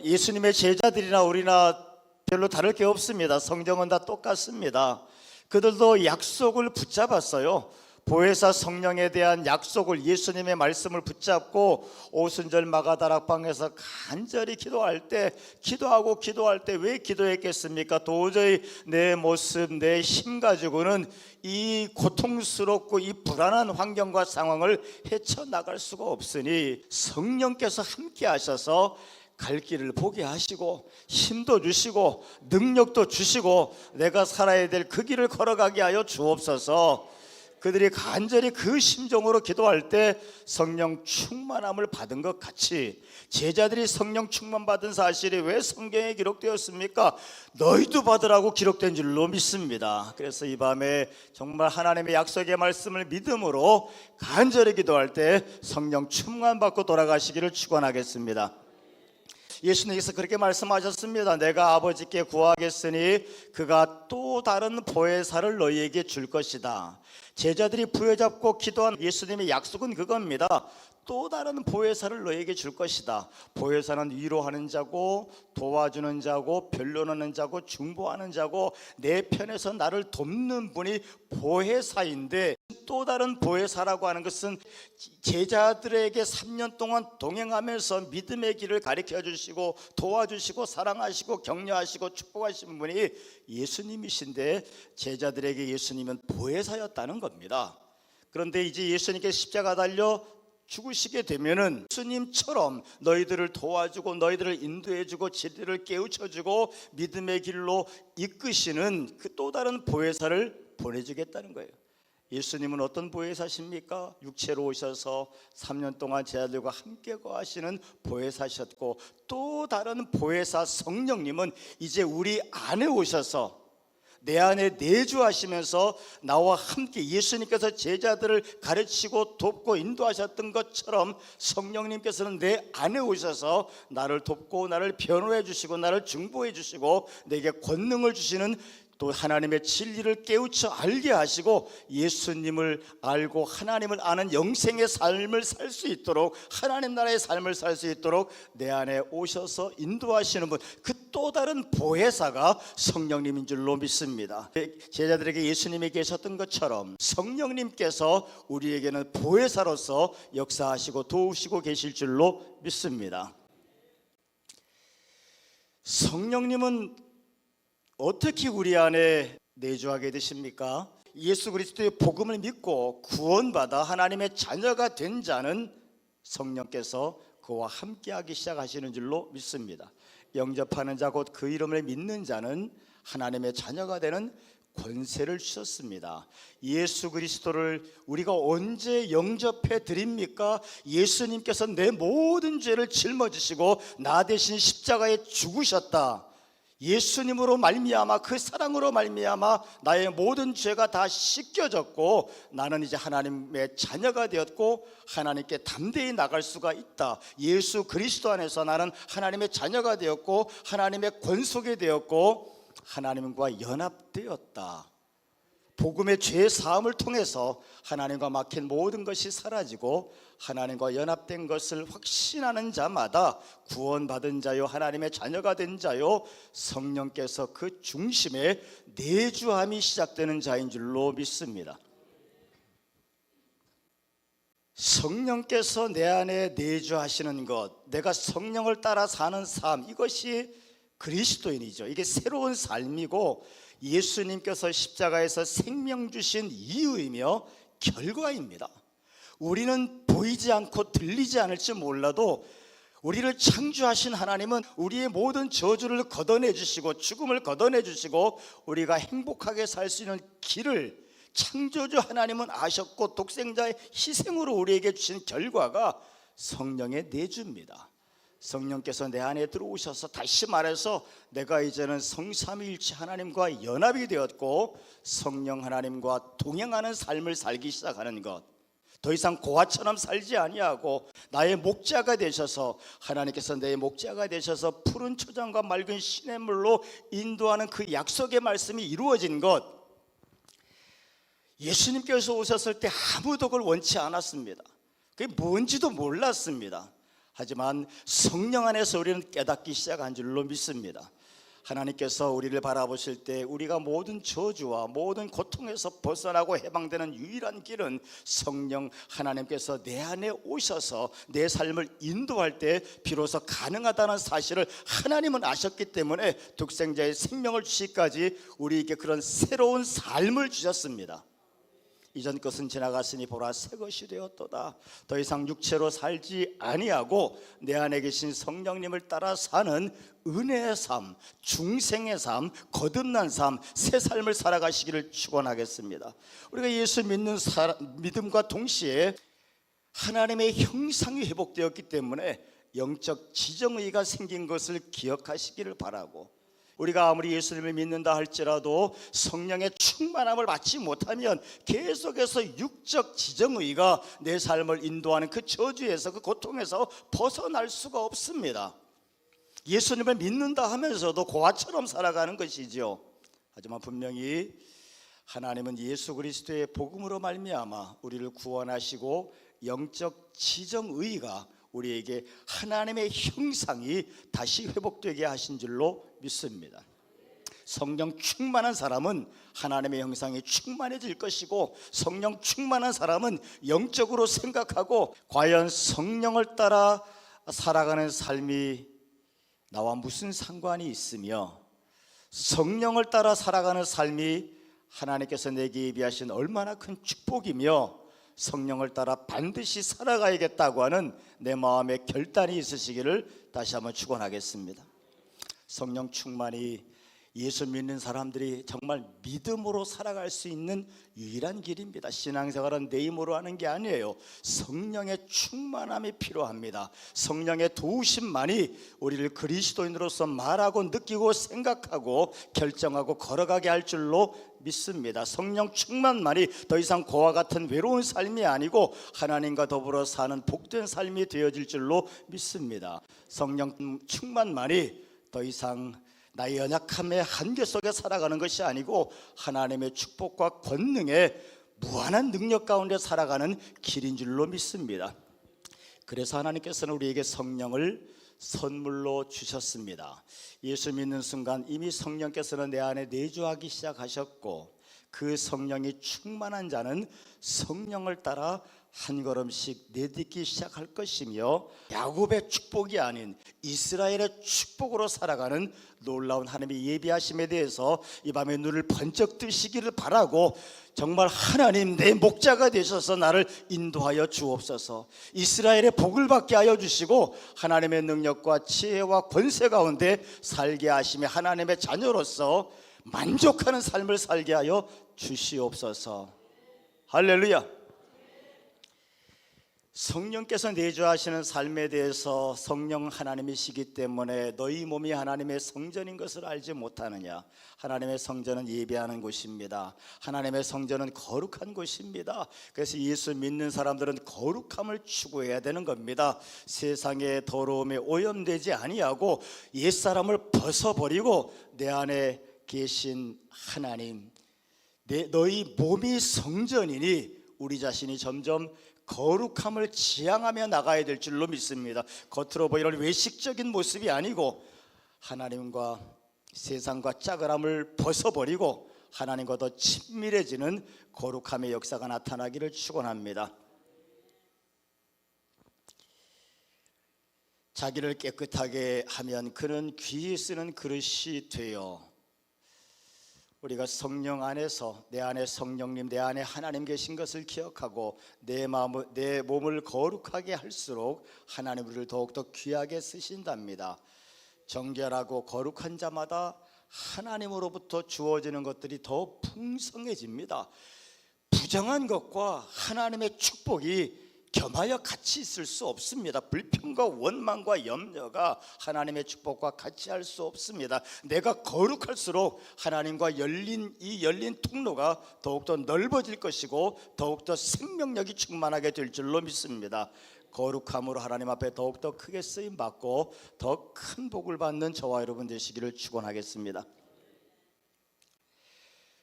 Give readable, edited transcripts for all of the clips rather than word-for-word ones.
예수님의 제자들이나 우리나 별로 다를 게 없습니다. 성경은 다 똑같습니다. 그들도 약속을 붙잡았어요. 보혜사 성령에 대한 약속을, 예수님의 말씀을 붙잡고 오순절 마가다락방에서 간절히 기도할 때, 기도할 때 왜 기도했겠습니까? 도저히 내 모습, 내 힘 가지고는 이 고통스럽고 이 불안한 환경과 상황을 헤쳐나갈 수가 없으니 성령께서 함께 하셔서 갈 길을 보게 하시고 힘도 주시고 능력도 주시고 내가 살아야 될 그 길을 걸어가게 하여 주옵소서. 그들이 간절히 그 심정으로 기도할 때 성령 충만함을 받은 것 같이 제자들이 성령 충만 받은 사실이 왜 성경에 기록되었습니까? 너희도 받으라고 기록된 줄로 믿습니다. 그래서 이 밤에 정말 하나님의 약속의 말씀을 믿음으로 간절히 기도할 때 성령 충만 받고 돌아가시기를 축원하겠습니다. 예수님께서 그렇게 말씀하셨습니다. 내가 아버지께 구하겠으니 그가 또 다른 보혜사를 너희에게 줄 것이다. 제자들이 부여잡고 기도한 예수님의 약속은 그겁니다. 또 다른 보혜사를 너희에게 줄 것이다. 보혜사는 위로하는 자고 도와주는 자고 변론하는 자고 중보하는 자고 내 편에서 나를 돕는 분이 보혜사인데, 또 다른 보혜사라고 하는 것은 제자들에게 3년 동안 동행하면서 믿음의 길을 가르쳐 주시고 도와주시고 사랑하시고 격려하시고 축복하시는 분이 예수님이신데, 제자들에게 예수님은 보혜사였다는 겁니다. 그런데 이제 예수님께 십자가 달려 죽으시게 되면은 예수님처럼 너희들을 도와주고 너희들을 인도해주고 진리를 깨우쳐주고 믿음의 길로 이끄시는 그 또 다른 보혜사를 보내주겠다는 거예요. 예수님은 어떤 보혜사십니까? 육체로 오셔서 3년 동안 제자들과 함께 거하시는 보혜사셨고, 또 다른 보혜사 성령님은 이제 우리 안에 오셔서 내 안에 내주하시면서 나와 함께 예수님께서 제자들을 가르치고 돕고 인도하셨던 것처럼 성령님께서는 내 안에 오셔서 나를 돕고 나를 변호해 주시고 나를 중보해 주시고 내게 권능을 주시는, 또 하나님의 진리를 깨우쳐 알게 하시고 예수님을 알고 하나님을 아는 영생의 삶을 살 수 있도록, 하나님 나라의 삶을 살 수 있도록 내 안에 오셔서 인도하시는 분, 그 또 다른 보혜사가 성령님인 줄로 믿습니다. 제자들에게 예수님이 계셨던 것처럼 성령님께서 우리에게는 보혜사로서 역사하시고 도우시고 계실 줄로 믿습니다. 성령님은 어떻게 우리 안에 내주하게 되십니까? 예수 그리스도의 복음을 믿고 구원받아 하나님의 자녀가 된 자는 성령께서 그와 함께하기 시작하시는 줄로 믿습니다. 영접하는 자 곧 그 이름을 믿는 자는 하나님의 자녀가 되는 권세를 주셨습니다. 예수 그리스도를 우리가 언제 영접해 드립니까? 예수님께서 내 모든 죄를 짊어지시고 나 대신 십자가에 죽으셨다. 예수님으로 말미암아, 그 사랑으로 말미암아 나의 모든 죄가 다 씻겨졌고 나는 이제 하나님의 자녀가 되었고 하나님께 담대히 나갈 수가 있다. 예수 그리스도 안에서 나는 하나님의 자녀가 되었고 하나님의 권속이 되었고 하나님과 연합되었다. 복음의 죄 사함을 통해서 하나님과 막힌 모든 것이 사라지고 하나님과 연합된 것을 확신하는 자마다 구원받은 자요, 하나님의 자녀가 된 자요, 성령께서 그 중심에 내주함이 시작되는 자인 줄로 믿습니다. 성령께서 내 안에 내주하시는 것, 내가 성령을 따라 사는 삶, 이것이 그리스도인이죠. 이게 새로운 삶이고 예수님께서 십자가에서 생명 주신 이유이며 결과입니다. 우리는 보이지 않고 들리지 않을지 몰라도 우리를 창조하신 하나님은 우리의 모든 저주를 걷어내 주시고 죽음을 걷어내 주시고 우리가 행복하게 살 수 있는 길을 창조주 하나님은 아셨고 독생자의 희생으로 우리에게 주신 결과가 성령의 내주입니다. 성령께서 내 안에 들어오셔서, 다시 말해서 내가 이제는 성삼위일체 하나님과 연합이 되었고 성령 하나님과 동행하는 삶을 살기 시작하는 것, 더 이상 고아처럼 살지 아니하고 나의 목자가 되셔서, 하나님께서 내 목자가 되셔서 푸른 초장과 맑은 시냇물로 인도하는 그 약속의 말씀이 이루어진 것, 예수님께서 오셨을 때 아무도 그걸 원치 않았습니다. 그게 뭔지도 몰랐습니다. 하지만 성령 안에서 우리는 깨닫기 시작한 줄로 믿습니다. 하나님께서 우리를 바라보실 때 우리가 모든 저주와 모든 고통에서 벗어나고 해방되는 유일한 길은 성령 하나님께서 내 안에 오셔서 내 삶을 인도할 때 비로소 가능하다는 사실을 하나님은 아셨기 때문에 독생자의 생명을 주시기까지 우리에게 그런 새로운 삶을 주셨습니다. 이전 것은 지나갔으니 보라 새 것이 되었도다. 더 이상 육체로 살지 아니하고 내 안에 계신 성령님을 따라 사는 은혜의 삶, 중생의 삶, 거듭난 삶, 새 삶을 살아가시기를 축원하겠습니다. 우리가 예수 믿는 믿음과 동시에 하나님의 형상이 회복되었기 때문에 영적 지정의가 생긴 것을 기억하시기를 바라고, 우리가 아무리 예수님을 믿는다 할지라도 성령의 충만함을 받지 못하면 계속해서 육적 지정의가 내 삶을 인도하는 그 저주에서, 그 고통에서 벗어날 수가 없습니다. 예수님을 믿는다 하면서도 고아처럼 살아가는 것이죠. 하지만 분명히 하나님은 예수 그리스도의 복음으로 말미암아 우리를 구원하시고 영적 지정의가 우리에게 하나님의 형상이 다시 회복되게 하신 줄로 믿습니다. 성령 충만한 사람은 하나님의 형상이 충만해질 것이고, 성령 충만한 사람은 영적으로 생각하고, 과연 성령을 따라 살아가는 삶이 나와 무슨 상관이 있으며, 성령을 따라 살아가는 삶이 하나님께서 내게 예비하신 얼마나 큰 축복이며, 성령을 따라 반드시 살아가야겠다고 하는 내 마음의 결단이 있으시기를 다시 한번 축원하겠습니다. 성령 충만이 예수 믿는 사람들이 정말 믿음으로 살아갈 수 있는 유일한 길입니다. 신앙생활은 내 힘으로 하는 게 아니에요. 성령의 충만함이 필요합니다. 성령의 도우심만이 우리를 그리스도인으로서 말하고 느끼고 생각하고 결정하고 걸어가게 할 줄로 믿습니다. 성령 충만만이 더 이상 고와 같은 외로운 삶이 아니고 하나님과 더불어 사는 복된 삶이 되어질 줄로 믿습니다. 성령 충만만이 더 이상 나의 연약함의 한계 속에 살아가는 것이 아니고 하나님의 축복과 권능의 무한한 능력 가운데 살아가는 길인 줄로 믿습니다. 그래서 하나님께서는 우리에게 성령을 선물로 주셨습니다. 예수 믿는 순간 이미 성령께서는 내 안에 내주하기 시작하셨고, 그 성령이 충만한 자는 성령을 따라 한 걸음씩 내딛기 시작할 것이며, 야곱의 축복이 아닌 이스라엘의 축복으로 살아가는 놀라운 하나님의 예비하심에 대해서 이 밤에 눈을 번쩍 뜨시기를 바라고, 정말 하나님 내 목자가 되셔서 나를 인도하여 주옵소서, 이스라엘의 복을 받게 하여 주시고 하나님의 능력과 지혜와 권세 가운데 살게 하시며 하나님의 자녀로서 만족하는 삶을 살게 하여 주시옵소서. 할렐루야. 성령께서 내주하시는 삶에 대해서 성령 하나님이시기 때문에 너희 몸이 하나님의 성전인 것을 알지 못하느냐? 하나님의 성전은 예배하는 곳입니다. 하나님의 성전은 거룩한 곳입니다. 그래서 예수 믿는 사람들은 거룩함을 추구해야 되는 겁니다. 세상의 더러움에 오염되지 아니하고 옛사람을 벗어버리고 내 안에 계신 하나님, 너희 몸이 성전이니 우리 자신이 점점 거룩함을 지향하며 나가야 될 줄로 믿습니다. 겉으로 보이는 외식적인 모습이 아니고 하나님과 세상과 짜글함을 벗어버리고 하나님과 더 친밀해지는 거룩함의 역사가 나타나기를 축원합니다. 자기를 깨끗하게 하면 그는 귀에 쓰는 그릇이 되어, 우리가 성령 안에서 내 안에 성령님, 내 안에 하나님 계신 것을 기억하고 내 몸을 거룩하게 할수록 하나님 우리를 더욱더 귀하게 쓰신답니다. 정결하고 거룩한 자마다 하나님으로부터 주어지는 것들이 더 풍성해집니다. 부정한 것과 하나님의 축복이 겸하여 같이 있을 수 없습니다. 불평과 원망과 염려가 하나님의 축복과 같이 할 수 없습니다. 내가 거룩할수록 하나님과 열린 통로가 더욱더 넓어질 것이고 더욱더 생명력이 충만하게 될 줄로 믿습니다. 거룩함으로 하나님 앞에 더욱더 크게 쓰임받고 더 큰 복을 받는 저와 여러분 되시기를 축원하겠습니다.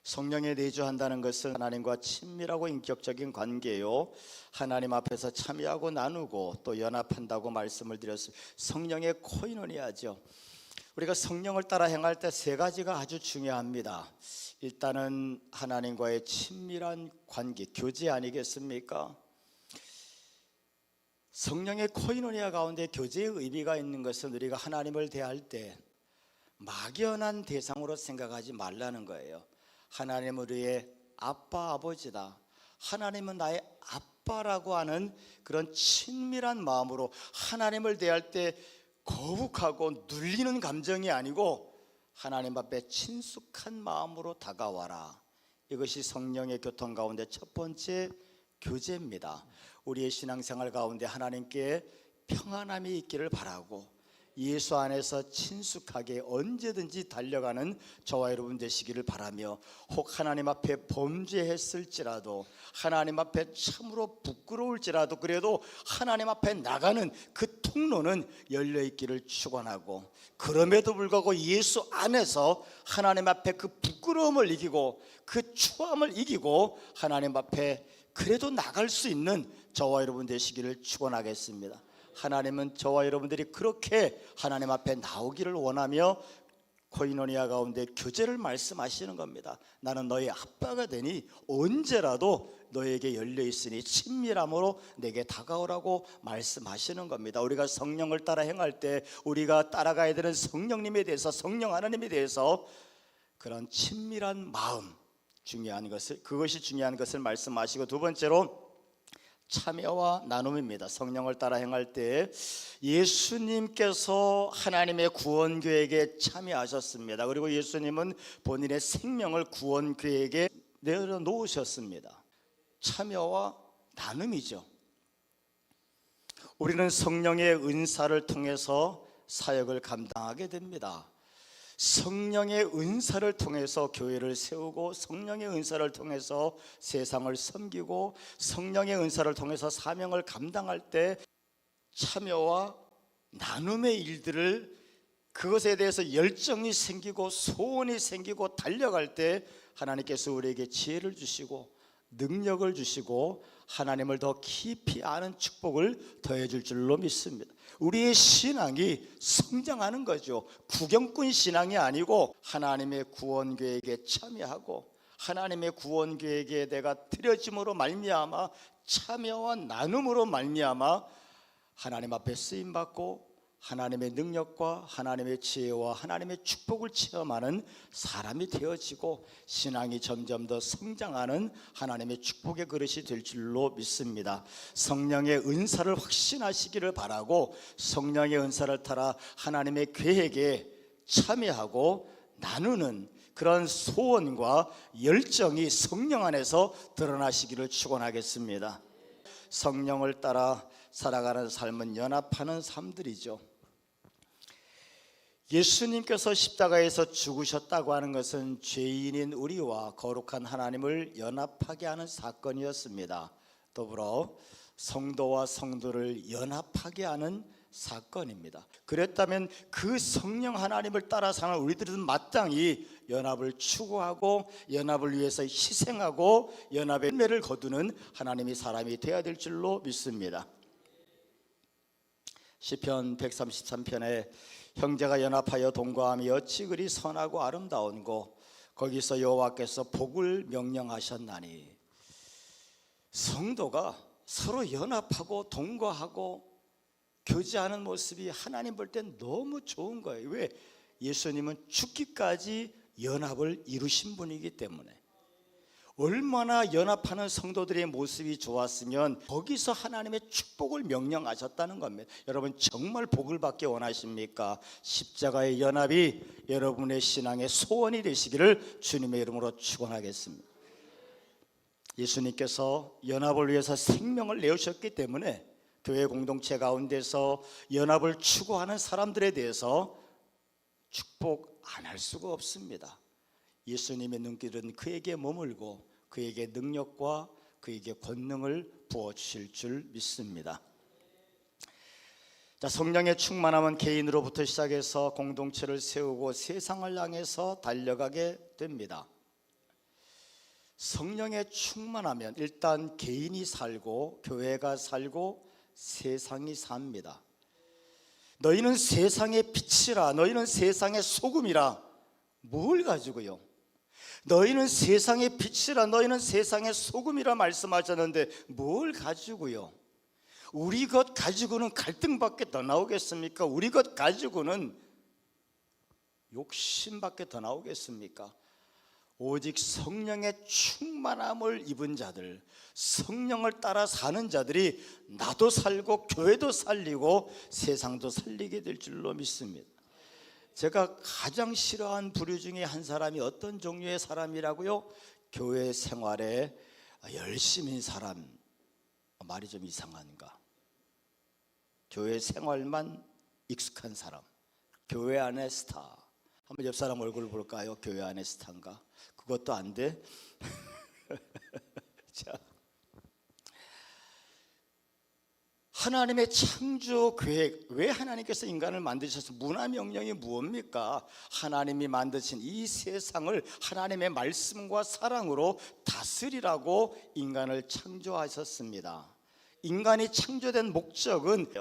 성령에 내주한다는 것은 하나님과 친밀하고 인격적인 관계요, 하나님 앞에서 참여하고 나누고 또 연합한다고 말씀을 드렸습니다. 성령의 코이노니아죠. 우리가 성령을 따라 행할 때 세 가지가 아주 중요합니다. 일단은 하나님과의 친밀한 관계, 교제 아니겠습니까? 성령의 코이노니아 가운데 교제의 의미가 있는 것은 우리가 하나님을 대할 때 막연한 대상으로 생각하지 말라는 거예요. 하나님은 우리의 아빠, 아버지다. 하나님은 나의 아빠라고 하는 그런 친밀한 마음으로 하나님을 대할 때 거북하고 눌리는 감정이 아니고 하나님 앞에 친숙한 마음으로 다가와라. 이것이 성령의 교통 가운데 첫 번째 교제입니다. 우리의 신앙생활 가운데 하나님께 평안함이 있기를 바라고 예수 안에서 친숙하게 언제든지 달려가는 저와 여러분 되시기를 바라며, 혹 하나님 앞에 범죄했을지라도, 하나님 앞에 참으로 부끄러울지라도 그래도 하나님 앞에 나가는 그 통로는 열려있기를 축원하고, 그럼에도 불구하고 예수 안에서 하나님 앞에 그 부끄러움을 이기고 그 추함을 이기고 하나님 앞에 그래도 나갈 수 있는 저와 여러분 되시기를 축원하겠습니다. 하나님은 저와 여러분들이 그렇게 하나님 앞에 나오기를 원하며 코이노니아 가운데 교제를 말씀하시는 겁니다. 나는 너의 아빠가 되니 언제라도 너에게 열려 있으니 친밀함으로 내게 다가오라고 말씀하시는 겁니다. 우리가 성령을 따라 행할 때 우리가 따라가야 되는 성령님에 대해서, 성령 하나님에 대해서 그런 친밀한 마음, 중요한 것을, 그것이 중요한 것을 말씀하시고, 두 번째로 참여와 나눔입니다. 성령을 따라 행할 때 예수님께서 하나님의 구원 계획에 참여하셨습니다. 그리고 예수님은 본인의 생명을 구원 계획에 내려놓으셨습니다. 참여와 나눔이죠. 우리는 성령의 은사를 통해서 사역을 감당하게 됩니다. 성령의 은사를 통해서 교회를 세우고, 성령의 은사를 통해서 세상을 섬기고, 성령의 은사를 통해서 사명을 감당할 때 참여와 나눔의 일들을, 그것에 대해서 열정이 생기고 소원이 생기고 달려갈 때 하나님께서 우리에게 지혜를 주시고 능력을 주시고 하나님을 더 깊이 아는 축복을 더해 줄 줄로 믿습니다. 우리의 신앙이 성장하는 거죠. 구경꾼 신앙이 아니고 하나님의 구원 계획에 참여하고 하나님의 구원 계획에 내가 드려짐으로 말미암아 참여와 나눔으로 말미암아 하나님 앞에 쓰임 받고 하나님의 능력과 하나님의 지혜와 하나님의 축복을 체험하는 사람이 되어지고 신앙이 점점 더 성장하는 하나님의 축복의 그릇이 될 줄로 믿습니다. 성령의 은사를 확신하시기를 바라고, 성령의 은사를 따라 하나님의 계획에 참여하고 나누는 그런 소원과 열정이 성령 안에서 드러나시기를 축원하겠습니다. 성령을 따라 살아가는 삶은 연합하는 삶들이죠. 예수님께서 십자가에서 죽으셨다고 하는 것은 죄인인 우리와 거룩한 하나님을 연합하게 하는 사건이었습니다. 더불어 성도와 성도를 연합하게 하는 사건입니다. 그랬다면 그 성령 하나님을 따라 사는 우리들은 마땅히 연합을 추구하고 연합을 위해서 희생하고 연합의 열매를 거두는 하나님의 사람이 되어야 될 줄로 믿습니다. 시편 133편에 형제가 연합하여 동거함이 어찌 그리 선하고 아름다운고 거기서 여호와께서 복을 명령하셨나니. 성도가 서로 연합하고 동거하고 교제하는 모습이 하나님 볼 땐 너무 좋은 거예요. 왜? 예수님은 죽기까지 연합을 이루신 분이기 때문에. 얼마나 연합하는 성도들의 모습이 좋았으면 거기서 하나님의 축복을 명령하셨다는 겁니다. 여러분 정말 복을 받기 원하십니까? 십자가의 연합이 여러분의 신앙의 소원이 되시기를 주님의 이름으로 축원하겠습니다. 예수님께서 연합을 위해서 생명을 내주셨기 때문에 교회 공동체 가운데서 연합을 추구하는 사람들에 대해서 축복 안 할 수가 없습니다. 예수님의 눈길은 그에게 머물고 그에게 능력과 그에게 권능을 부어주실 줄 믿습니다. 자, 성령의 충만함은 개인으로부터 시작해서 공동체를 세우고 세상을 향해서 달려가게 됩니다. 성령에 충만하면 일단 개인이 살고 교회가 살고 세상이 삽니다. 너희는 세상의 빛이라, 너희는 세상의 소금이라. 뭘 가지고요? 너희는 세상의 빛이라, 너희는 세상의 소금이라 말씀하셨는데 뭘 가지고요? 우리 것 가지고는 갈등밖에 더 나오겠습니까? 우리 것 가지고는 욕심밖에 더 나오겠습니까? 오직 성령의 충만함을 입은 자들, 성령을 따라 사는 자들이 나도 살고 교회도 살리고 세상도 살리게 될 줄로 믿습니다. 제가 가장 싫어하는 부류 중에 한 사람이 어떤 종류의 사람이라고요? 교회 생활에 열심인 사람. 말이 좀 이상한가? 교회 생활만 익숙한 사람, 교회 안의 스타. 한번 옆 사람 얼굴 볼까요? 교회 안의 스타인가? 그것도 안 돼? 자, 하나님의 창조 계획, 왜 하나님께서 인간을 만드셔서 문화 명령이 무엇입니까? 하나님이 만드신 이 세상을 하나님의 말씀과 사랑으로 다스리라고 인간을 창조하셨습니다. 인간이 창조된 목적은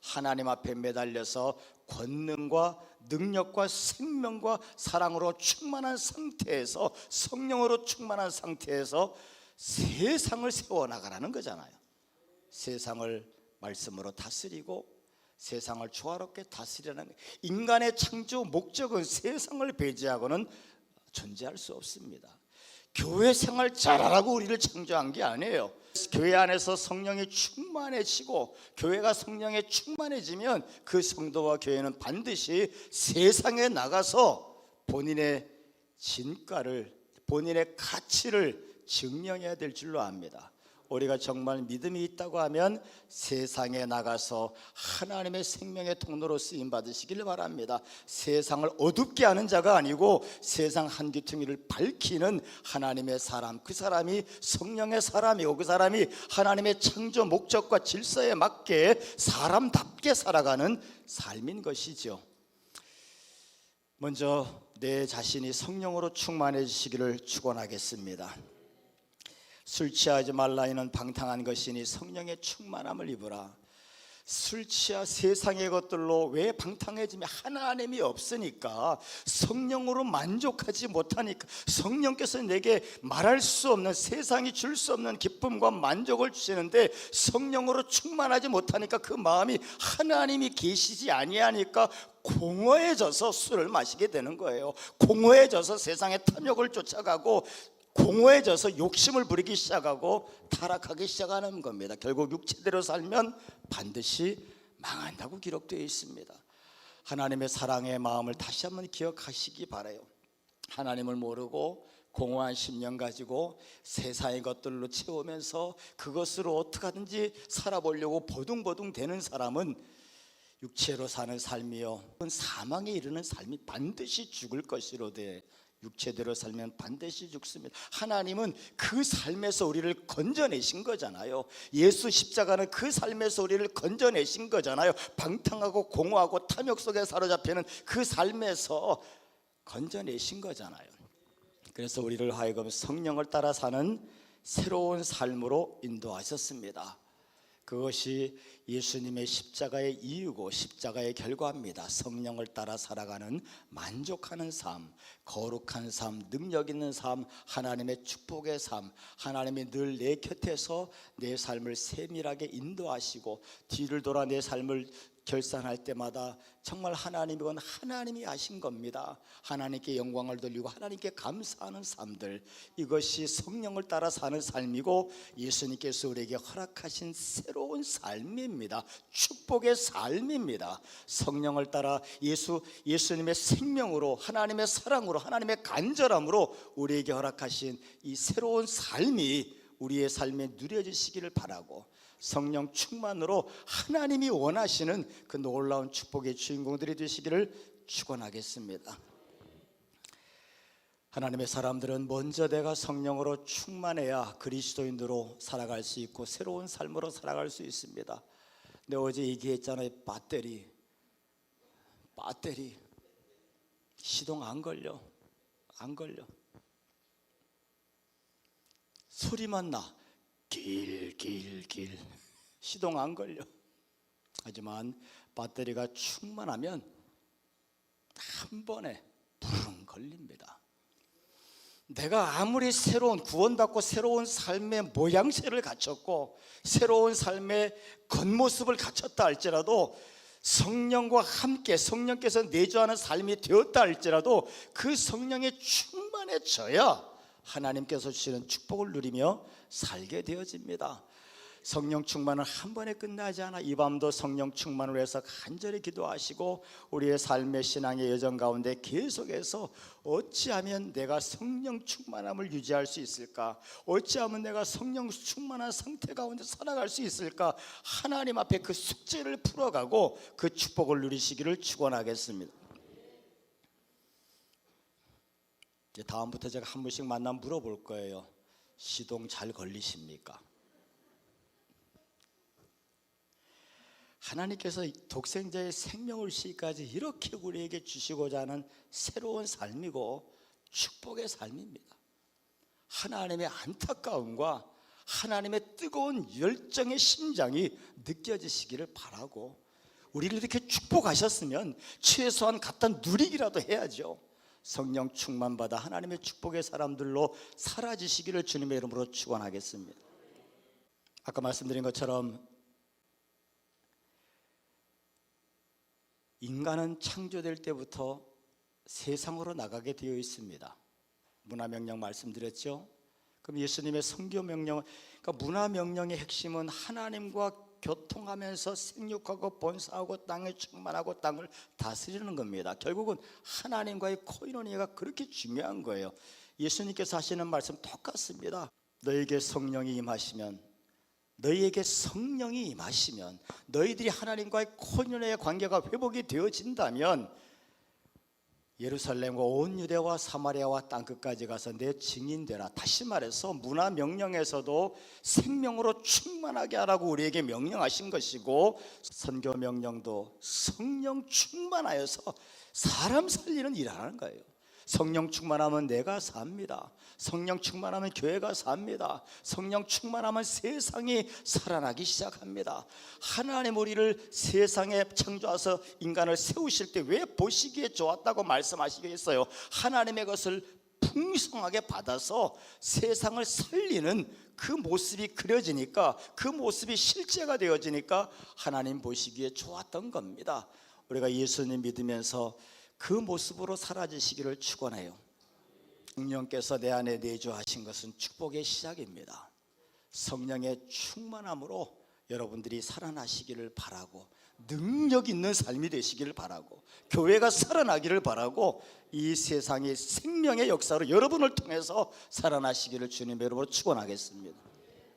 하나님 앞에 매달려서 권능과 능력과 생명과 사랑으로 충만한 상태에서, 성령으로 충만한 상태에서 세상을 세워나가라는 거잖아요. 세상을 말씀으로 다스리고 세상을 조화롭게 다스리라는 거예요. 인간의 창조 목적은 세상을 배제하고는 존재할 수 없습니다. 교회 생활 잘하라고 우리를 창조한 게 아니에요. 교회 안에서 성령이 충만해지고 교회가 성령에 충만해지면 그 성도와 교회는 반드시 세상에 나가서 본인의 진가를, 본인의 가치를 증명해야 될 줄로 압니다. 우리가 정말 믿음이 있다고 하면 세상에 나가서 하나님의 생명의 통로로 쓰임 받으시길 바랍니다. 세상을 어둡게 하는 자가 아니고 세상 한귀퉁이를 밝히는 하나님의 사람, 그 사람이 성령의 사람이고 그 사람이 하나님의 창조 목적과 질서에 맞게 사람답게 살아가는 삶인 것이죠. 먼저 내 자신이 성령으로 충만해지시기를 축원하겠습니다. 술 취하지 말라 이는 방탕한 것이니 성령의 충만함을 입으라. 술 취하 세상의 것들로 왜 방탕해지면 하나님이 없으니까, 성령으로 만족하지 못하니까, 성령께서 내게 말할 수 없는, 세상이 줄 수 없는 기쁨과 만족을 주시는데 성령으로 충만하지 못하니까 그 마음이 하나님이 계시지 아니하니까 공허해져서 술을 마시게 되는 거예요. 공허해져서 세상의 탐욕을 쫓아가고 공허해져서 욕심을 부리기 시작하고 타락하기 시작하는 겁니다. 결국 육체대로 살면 반드시 망한다고 기록되어 있습니다. 하나님의 사랑의 마음을 다시 한번 기억하시기 바라요. 하나님을 모르고 공허한 심령 가지고 세상의 것들로 채우면서 그것으로 어떻게 하든지 살아보려고 버둥버둥 되는 사람은 육체로 사는 삶이요, 사망에 이르는 삶이 반드시 죽을 것이로되 육체대로 살면 반드시 죽습니다. 하나님은 그 삶에서 우리를 건져내신 거잖아요. 예수 십자가는 그 삶에서 우리를 건져내신 거잖아요. 방탕하고 공허하고 탐욕 속에 사로잡히는 그 삶에서 건져내신 거잖아요. 그래서 우리를 하여금 성령을 따라 사는 새로운 삶으로 인도하셨습니다. 그것이 예수님의 십자가의 이유고 십자가의 결과입니다. 성령을 따라 살아가는 만족하는 삶, 거룩한 삶, 능력 있는 삶, 하나님의 축복의 삶, 하나님이 늘 내 곁에서 내 삶을 세밀하게 인도하시고 뒤를 돌아 내 삶을 결산할 때마다 정말 하나님이건 하나님이 하신 겁니다. 하나님께 영광을 돌리고 하나님께 감사하는 삶들, 이것이 성령을 따라 사는 삶이고 예수님께서 우리에게 허락하신 새로운 삶입니다. 축복의 삶입니다. 성령을 따라 예수님의 생명으로, 하나님의 사랑으로, 하나님의 간절함으로 우리에게 허락하신 이 새로운 삶이 우리의 삶에 누려지시기를 바라고, 성령 충만으로 하나님이 원하시는 그 놀라운 축복의 주인공들이 되시기를 축원하겠습니다. 하나님의 사람들은 먼저 내가 성령으로 충만해야 그리스도인으로 살아갈 수 있고 새로운 삶으로 살아갈 수 있습니다. 근데 어제 얘기했잖아요. 배터리 시동 안 걸려. 소리만 나. 길 시동 안 걸려. 하지만 배터리가 충만하면 한 번에 부릉 걸립니다. 내가 아무리 새로운 구원받고 새로운 삶의 모양새를 갖췄고 새로운 삶의 겉모습을 갖췄다 할지라도 성령과 함께 성령께서 내주하는 삶이 되었다 할지라도 그 성령에 충만해져야 하나님께서 주시는 축복을 누리며 살게 되어집니다. 성령 충만은 한 번에 끝나지 않아. 이 밤도 성령 충만을 위해서 간절히 기도하시고 우리의 삶의 신앙의 여정 가운데 계속해서 어찌하면 내가 성령 충만함을 유지할 수 있을까, 어찌하면 내가 성령 충만한 상태 가운데 살아갈 수 있을까, 하나님 앞에 그 숙제를 풀어가고 그 축복을 누리시기를 축원하겠습니다. 이제 다음부터 제가 한 분씩 만나면 물어볼 거예요. 시동 잘 걸리십니까? 하나님께서 독생자의 생명을 시까지 이렇게 우리에게 주시고자 하는 새로운 삶이고 축복의 삶입니다. 하나님의 안타까움과 하나님의 뜨거운 열정의 심장이 느껴지시기를 바라고, 우리를 이렇게 축복하셨으면 최소한 갖다 누리기라도 해야죠. 성령 충만받아 하나님의 축복의 사람들로 사라지시기를 주님의 이름으로 축원하겠습니다. 아까 말씀드린 것처럼 인간은 창조될 때부터 세상으로 나가게 되어 있습니다. 문화명령 말씀드렸죠. 그럼 예수님의 선교명령, 그러니까 문화명령의 핵심은 하나님과 교통하면서 생육하고 번성하고 땅에 충만하고 땅을 다스리는 겁니다. 결국은 하나님과의 코이노니아가 그렇게 중요한 거예요. 예수님께서 하시는 말씀 똑같습니다. 너에게 성령이 임하시면, 너희에게 성령이 임하시면, 너희들이 하나님과의 코이노니아의 관계가 회복이 되어진다면 예루살렘과 온 유대와 사마리아와 땅끝까지 가서 내 증인되라. 다시 말해서 문화명령에서도 생명으로 충만하게 하라고 우리에게 명령하신 것이고, 선교명령도 성령 충만하여서 사람 살리는 일을 하는 거예요. 성령 충만하면 내가 삽니다. 성령 충만하면 교회가 삽니다. 성령 충만하면 세상이 살아나기 시작합니다. 하나님 우리를 세상에 창조하셔서 인간을 세우실 때 왜 보시기에 좋았다고 말씀하시겠어요? 하나님의 것을 풍성하게 받아서 세상을 살리는 그 모습이 그려지니까, 그 모습이 실제가 되어지니까 하나님 보시기에 좋았던 겁니다. 우리가 예수님 믿으면서 그 모습으로 사라지시기를 축원해요. 성령께서 내 안에 내주하신 것은 축복의 시작입니다. 성령의 충만함으로 여러분들이 살아나시기를 바라고, 능력 있는 삶이 되시기를 바라고, 교회가 살아나기를 바라고, 이 세상의 생명의 역사로 여러분을 통해서 살아나시기를 주님의 이름으로 축원하겠습니다.